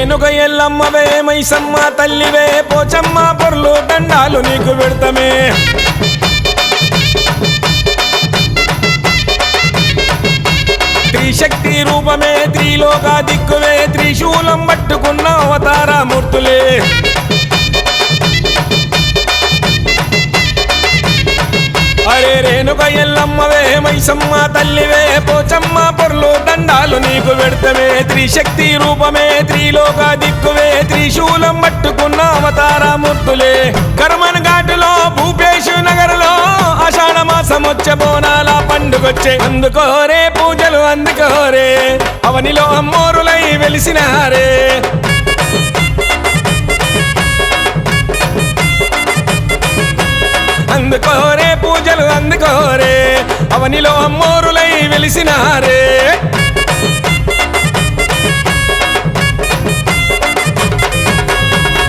రేణుక ఎల్లమ్మవే మైసమ్మ తల్లివే పోచమ్మ పొర్లు దండాలు నీకు పెడతమే త్రిశక్తి రూపమే త్రిలోక దిక్కువే త్రిశూలం పట్టుకున్న అవతార మూర్తులే అరే రేణుక ఎల్లమ్మవే మైసమ్మ తల్లివే పోచమ్మ పొర్లు దండాలు నీకు పెడతమే త్రిశక్తి రూపమే త్రిలోక దిక్కువే త్రిశూలం పట్టుకున్న అవతార మూర్తులే కర్మన్ ఘాటులో భూపేశు నగర్లో ఆషాఢ మాసం వచ్చే బోనాల పండుగొచ్చే అందుకోరే పూజలు అందుకోరే అవనిలో అమ్మోరులై వెలిసినారే అందుకోరే పూజలు అందుకోరే అవనిలో అమ్మోరులై వెలిసినారే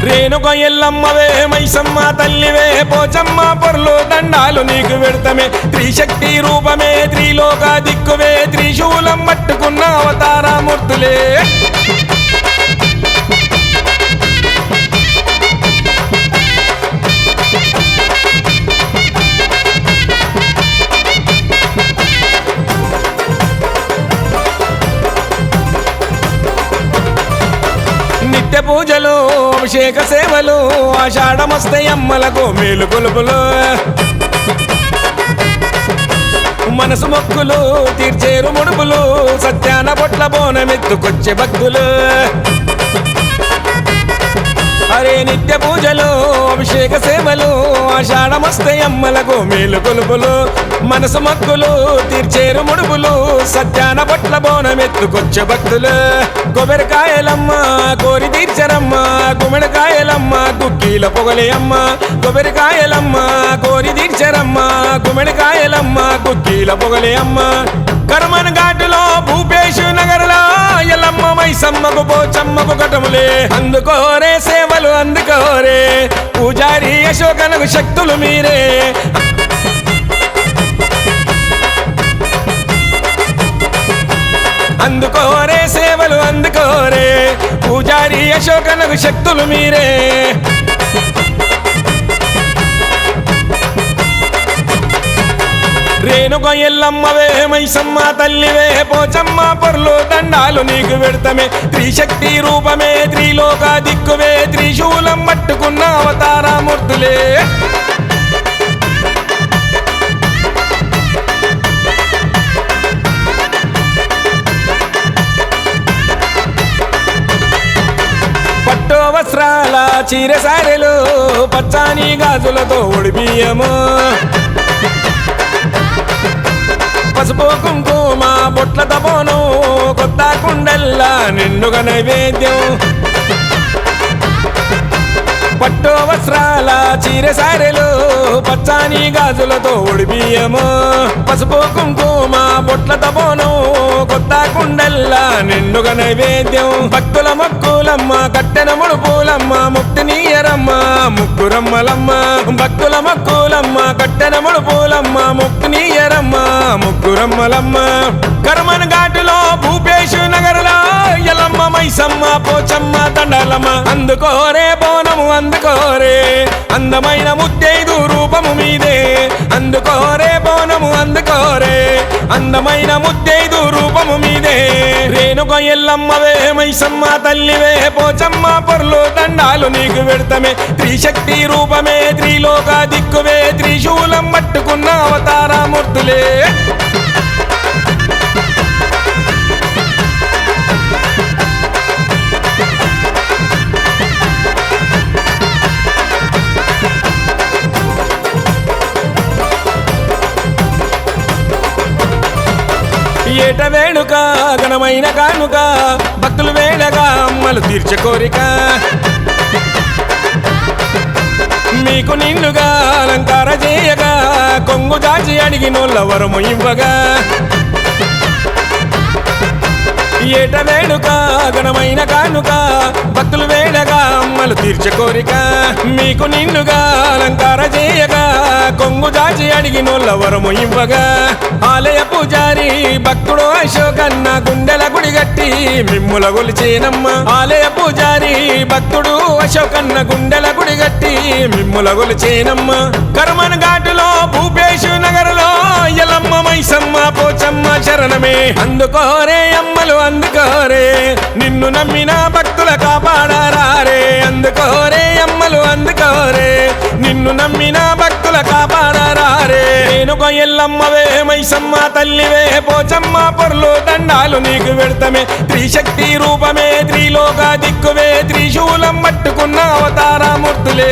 రేణుక ఎల్లమ్మవే మైసమ్మ తల్లివే పోచమ్మ పొర్లు దండాలు నీకు పెడతమే త్రిశక్తి రూపమే త్రిలోక దిక్కువే త్రిశూలం పట్టుకున్న అవతార మూర్తులే నిత్య పూజలు అభిషేక సేవలు ఆషాఢమస్తే అమ్మలకు మేలు కొలుపులు మనసు మొక్కులు తీర్చేరు ముడుపులు సత్యాన పొట్ల బోనమెత్తుకొచ్చే భక్తులు అరే నిత్య పూజలు అభిషేక సేవలు ఆషాఢమస్తే అమ్మలకు మేలు కొలుపులు మనసు మొక్కులు తీర్చేరు ముడుపులు సత్యాన పొట్ల బోనమెత్తుకొచ్చే భక్తులు కొబ్బరికాయలమ్మ కోరి తీర్చరమ్మ గుమ్మడికాయలమ్మ కుక్కీల పొగలే అమ్మ కొబ్బరికాయలమ్మ కోరి తీర్చరమ్మ గుమ్మడికాయలమ్మ కుక్కీల పొగలే అమ్మ కర్మన్ ఘాటులో భూపేశు నగర్లో ఎల్లమ్మ మైసమ్మకు పోచమ్మకు కటములే అందుకోరే సేవలు అందుకోరే పూజారి అశోకనకు శక్తులు మీరే అందుకోరే సేవలు అందుకోరే పూజారి అశోకనకు శక్తులు మీరే రేణుక ఎల్లమ్మవే మైసమ్మ తల్లివే పోచమ్మ పొర్లు దండాలు నీకు పెడతమే త్రిశక్తి రూపమే త్రిలోక దిక్కువే త్రిశూలం పట్టుకున్న అవతార మూర్తులే పట్టు వస్త్రాల చీర సారెలు పచ్చాని గాజులతో ఒడిబియ్యము పసుపు కుంకుమ బొట్ల తపోను కొత్త కుండల్లా నిండుగా నైవేద్యం పట్టు వస్త్రాల చీర సారెలు పచ్చాని గాజులతో ఒడిబియ్యము పసుపు కుంకుమ బొట్ల తపోను కొత్త కుండల్లా నిండుగా నైవేద్యం భక్తుల మొక్కులమ్మ కట్టెన ముడుపులమ్మ ముక్తినీయరమ్మ ముగ్గురమ్మలమ్మ భక్తుల మొక్కులమ్మ కట్టెన ముడుపులమ్మ ముక్తినీయరమ్మ ముగ్గురమ్మలమ్మ కర్మన్ ఘాటులో భూపేశు నగర్లో ఎల్లమ్మ మైసమ్మ పోచమ్మ దండాలమ్మ అందుకోరే బోనము అందుకోరే అందమైన ముత్తైదు రూపము మీదే అందుకోరే బోనము అందుకోరే అందమైన ముత్తైదు రూపము మీదే రేణుక ఎల్లమ్మవే మైసమ్మ తల్లివే పోచమ్మ పొర్లు దండాలు నీకు పెడతమే త్రిశక్తి రూపమే త్రిలోక దిక్కువే త్రిశూలం పట్టుకున్న అవతార మూర్తులే ఏట వేడుక ఘనమైన కానుక భక్తులు వేడగా అమ్మలు తీర్చే కోరిక మీకు నిండుగా అలంకార చేయగా కొంగు దాచి అడిగినోళ్ళ వరము ఇవ్వగా ఏట వేడుక ఘనమైన కానుక భక్తులు వేడగా అమ్మలు తీర్చే కోరిక మీకు నిండుగా అలంకార చేయగా కొంగు దాచి అడిగినోళ్ళ వరము ఇవ్వగా ఆలయ పూజారి భక్తుడు అశోకన్న గుండెల గుడి గట్టి మిమ్ముల గొలిచేనమ్మ ఆలయ పూజారి భక్తుడు అశోకన్న గుండెల గుడి గట్టి మిమ్ముల గొలిచేనమ్మ కర్మన్ ఘాటులో భూపేశు నగర్లో ఎల్లమ్మ మైసమ్మ పోచమ్మ శరణమే అందుకోరే అమ్మలు అందుకోరే నిన్ను నమ్మిన భక్తుల కాపాడారే అందుకోరే అమ్మలు అందుకోరే నిన్ను నమ్మిన భక్తుల కాపాడారే రేణుక ఎల్లమ్మవే మైసమ్మ తల్లివే పోచమ్మ పొర్లు దండాలు నీకు పెడతమే త్రిశక్తి రూపమే త్రిలోక దిక్కువే త్రిశూలం పట్టుకున్న అవతారమూర్తులే